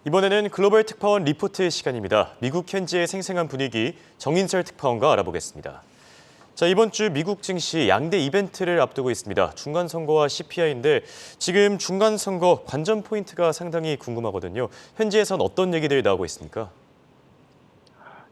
이번에는 글로벌 특파원 리포트 시간입니다. 미국 현지의 생생한 분위기 정인철 특파원과 알아보겠습니다. 자, 이번 주 미국 증시 양대 이벤트를 앞두고 있습니다. 중간선거와 CPI인데 지금 중간선거 관전 포인트가 상당히 궁금하거든요. 현지에선 어떤 얘기들이 나오고 있습니까?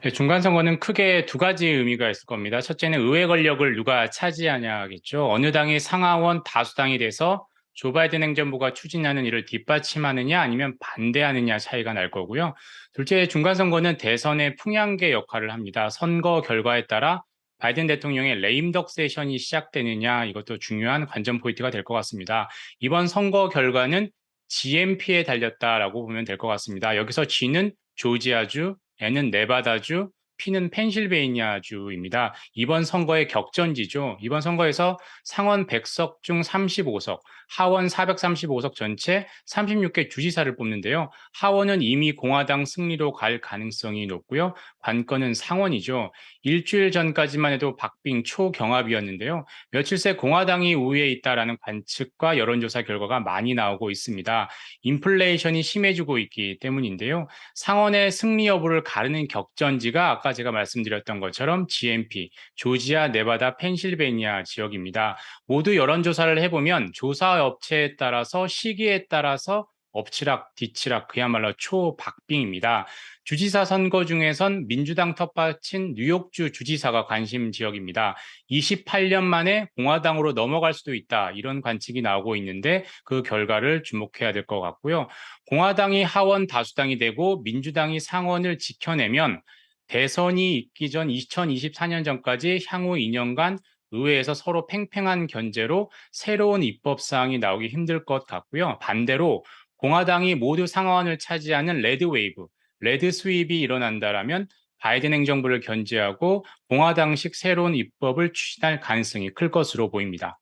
네, 중간선거는 크게 두 가지 의미가 있을 겁니다. 첫째는 의회 권력을 누가 차지하냐겠죠. 어느 당이 상하원 다수당이 돼서 조 바이든 행정부가 추진하는 일을 뒷받침하느냐 아니면 반대하느냐 차이가 날 거고요. 둘째, 중간선거는 대선의 풍향계 역할을 합니다. 선거 결과에 따라 바이든 대통령의 레임덕 세션이 시작되느냐 이것도 중요한 관전 포인트가 될 것 같습니다. 이번 선거 결과는 GMP에 달렸다라고 보면 될 것 같습니다. 여기서 G는 조지아주, N은 네바다주, P는 펜실베이니아주입니다. 이번 선거의 격전지죠. 이번 선거에서 상원 100석 중 35석, 하원 435석 전체 36개 주지사를 뽑는데요. 하원은 이미 공화당 승리로 갈 가능성이 높고요. 관건은 상원이죠. 일주일 전까지만 해도 박빙 초경합이었는데요. 며칠 새 공화당이 우위에 있다라는 관측과 여론조사 결과가 많이 나오고 있습니다. 인플레이션이 심해지고 있기 때문인데요. 상원의 승리 여부를 가르는 격전지가 아까 제가 말씀드렸던 것처럼 GMP, 조지아, 네바다, 펜실베니아 지역입니다. 모두 여론조사를 해보면 조사 업체에 따라서 시기에 따라서 엎치락 뒤치락 그야말로 초박빙입니다. 주지사 선거 중에선 민주당 텃밭인 뉴욕주 주지사가 관심 지역입니다. 28년 만에 공화당으로 넘어갈 수도 있다 이런 관측이 나오고 있는데 그 결과를 주목해야 될 것 같고요. 공화당이 하원 다수당이 되고 민주당이 상원을 지켜내면 대선이 있기 전 2024년 전까지 향후 2년간 의회에서 서로 팽팽한 견제로 새로운 입법 사항이 나오기 힘들 것 같고요. 반대로 공화당이 모두 상하원을 차지하는 레드 웨이브, 레드 스윕이 일어난다라면 바이든 행정부를 견제하고 공화당식 새로운 입법을 추진할 가능성이 클 것으로 보입니다.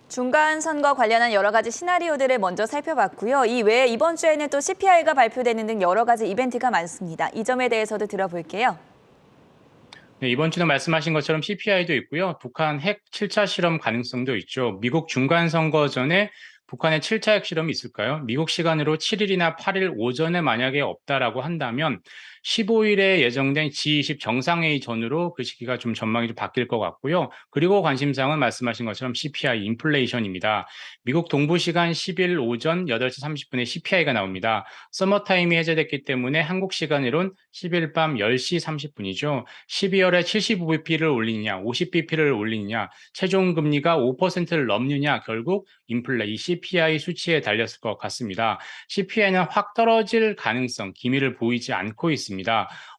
중간 선거 관련한 여러 가지 시나리오들을 먼저 살펴봤고요. 이 외에 이번 주에는 또 CPI가 발표되는 등 여러 가지 이벤트가 많습니다. 이 점에 대해서도 들어볼게요. 네, 이번 주도 말씀하신 것처럼 CPI도 있고요. 북한 핵 7차 실험 가능성도 있죠. 미국 중간 선거 전에 북한의 7차 핵 실험이 있을까요? 미국 시간으로 7일이나 8일 오전에 만약에 없다라고 한다면 15일에 예정된 G20 정상회의 전후로 그 시기가 좀 전망이 좀 바뀔 것 같고요. 그리고 관심사항은 말씀하신 것처럼 CPI 인플레이션입니다. 미국 동부 시간 10일 오전 8시 30분에 CPI가 나옵니다. 서머타임이 해제됐기 때문에 한국 시간으론 10일 밤 10시 30분이죠. 12월에 75bp를 올리느냐, 50bp를 올리느냐, 최종 금리가 5%를 넘느냐, 결국 인플레이 CPI 수치에 달렸을 것 같습니다. CPI는 확 떨어질 가능성, 기미를 보이지 않고 있습니다.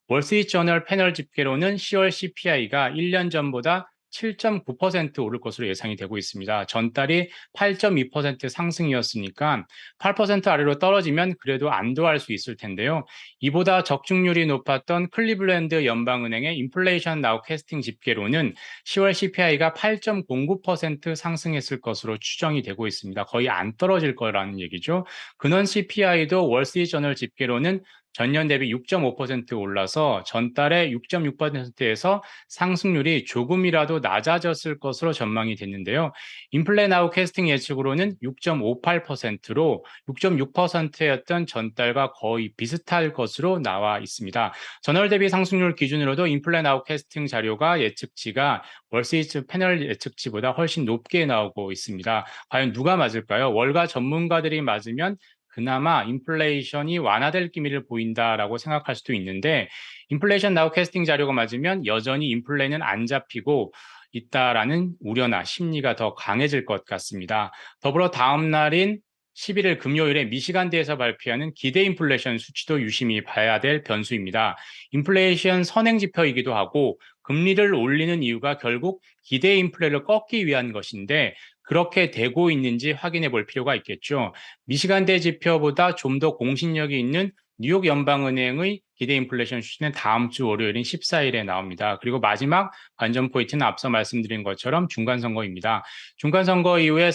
월스트리트저널 패널 집계로는 10월 CPI가 1년 전보다 7.9% 오를 것으로 예상이 되고 있습니다. 전달이 8.2% 상승이었으니까 8% 아래로 떨어지면 그래도 안도할 수 있을 텐데요. 이보다 적중률이 높았던 클리블랜드 연방은행의 인플레이션 나우 캐스팅 집계로는 10월 CPI가 8.09% 상승했을 것으로 추정이 되고 있습니다. 거의 안 떨어질 거라는 얘기죠. 근원 CPI도 월스트리트저널 집계로는 전년 대비 6.5% 올라서 전달에 6.6%에서 상승률이 조금이라도 낮아졌을 것으로 전망이 됐는데요. 인플레 나우 캐스팅 예측으로는 6.58%로 6.6%였던 전달과 거의 비슷할 것으로 나와 있습니다. 전월 대비 상승률 기준으로도 인플레 나우 캐스팅 자료가 예측치가 월스트리트 패널 예측치보다 훨씬 높게 나오고 있습니다. 과연 누가 맞을까요? 월가 전문가들이 맞으면 그나마 인플레이션이 완화될 기미를 보인다라고 생각할 수도 있는데 인플레이션 나우 캐스팅 자료가 맞으면 여전히 인플레는 안 잡히고 있다라는 우려나 심리가 더 강해질 것 같습니다. 더불어 다음 날인 11일 금요일에 미시간대에서 발표하는 기대 인플레이션 수치도 유심히 봐야 될 변수입니다. 인플레이션 선행 지표이기도 하고 금리를 올리는 이유가 결국 기대 인플레를 꺾기 위한 것인데 그렇게 되고 있는지 확인해 볼 필요가 있겠죠. 미시간대 지표보다 좀 더 공신력이 있는 뉴욕 연방은행의 기대 인플레이션 수치는 다음 주 월요일인 14일에 나옵니다. 그리고 마지막 관전 포인트는 앞서 말씀드린 것처럼 중간선거입니다. 중간선거 이후에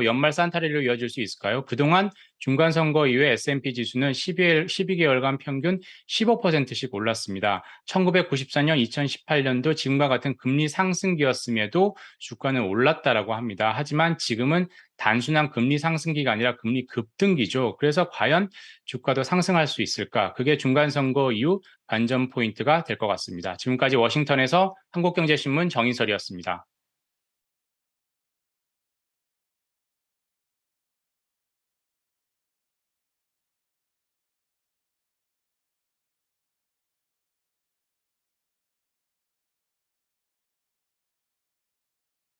연말 산타랠리로 이어질 수 있을까요? 그동안 중간선거 이후에 S&P 지수는 12개월간 평균 15%씩 올랐습니다. 1994년, 2018년도 지금과 같은 금리 상승기였음에도 주가는 올랐다라고 합니다. 하지만 지금은 단순한 금리 상승기가 아니라 금리 급등기죠. 그래서 과연 주가도 상승할 수 있을까? 그게 중간선거 이후 관전 포인트가 될 것 같습니다. 지금까지 워싱턴에서 한국경제신문 정인설이었습니다.